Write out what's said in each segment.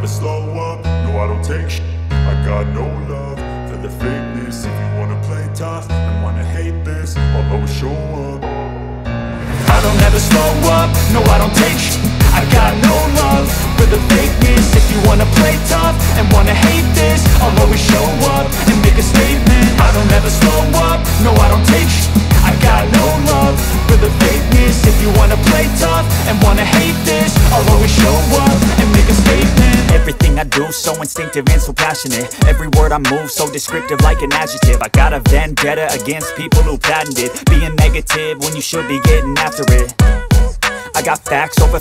slow up, no I don't take shit. I got no love for the fakeness. If you wanna play tough and wanna hate this, I'll always show up. I don't ever slow up, no I don't take shit. I got no love for the fakeness. If you wanna play tough and wanna hate this, I'll always show up and make a statement. I don't ever slow up, no I don't take shit. I got no love for the fakeness. If you wanna play tough and wanna hate this, I'll always show up and make a statement. Everything I do so instinctive and so passionate. Every word I move so descriptive like an adjective. I got a vendetta against people who patented being negative when you should be getting after it. I got facts over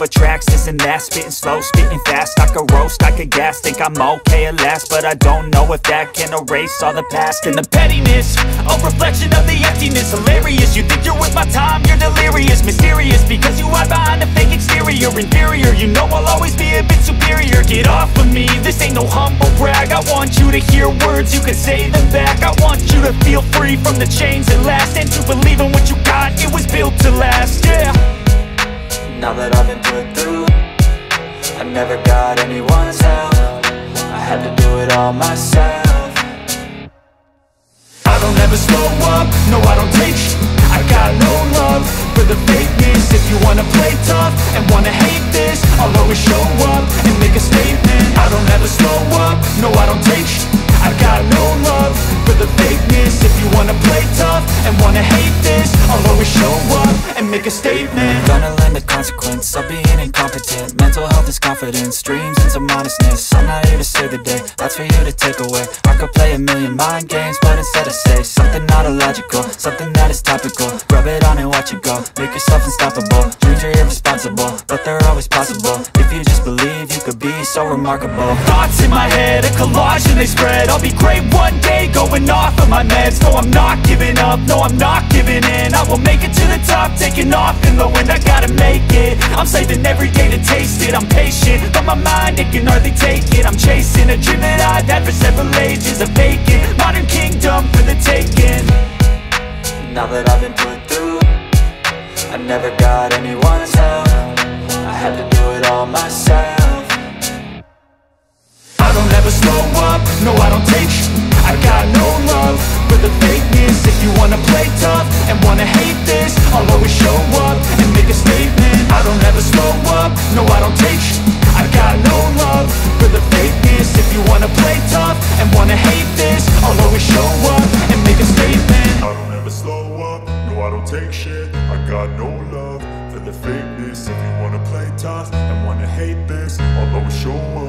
tracks, this and that. Spitting slow, spitting fast, I could roast, I could gas. Think I'm okay at last, but I don't know if that can erase all the past. And the pettiness, a reflection of the emptiness. Hilarious, you think you're with my time, you're delirious. Mysterious, because you hide behind a fake exterior. Inferior, you know I'll always be a bit superior. Get off of me, this ain't no humble brag. I want you to hear words, you can say them back. I want you to feel free from the chains that last, and to believe in what you got, it was built to last, yeah. Now that I've been put through, I never got anyone's help. I had to do it all myself. I don't ever slow up, no I don't take shit. I got no love for the fakeness. If you wanna play tough and wanna hate this, I'll always show up and make a statement. I don't ever slow up, no I don't take shit. I got no love for the fakeness. If you wanna play tough and wanna hate this, I'll always show up and make a statement. Gonna learn the consequence of being incompetent. Mental health is confidence, dreams and some honestness. I'm not here to save the day, that's for you to take away. I could play a million mind games, but instead I say something not illogical, something that is topical. Rub it on and watch it go, make yourself unstoppable. Dreams are irresponsible, but they're always possible. If you just believe, you could be so remarkable. Thoughts in my head, a collage and they spread. I'll be great one day, going off of my meds. No, I'm not giving up, no, I'm not giving in. I will make it to the top, taking off in the wind. I gotta make it, I'm saving every day to taste it. I'm patient, but my mind, it can hardly take it. I'm chasing a dream that I've had for several ages. A vacant, modern kingdom for the taking. Now that I've been put through, I never got anyone's help. I had to do it all myself. I don't ever slow up, no I don't take shit. I got no love for the fakeness. If you wanna play tough and wanna hate this, I'll always show up and make a statement. I don't ever slow up, no I don't take shit. I got no love for the fakeness. If you wanna play tough and wanna hate this, I'll always show up and make a statement. I don't ever slow up, no I don't take shit. I got no love for the fakeness. If you wanna play tough and wanna hate this, I'll always show up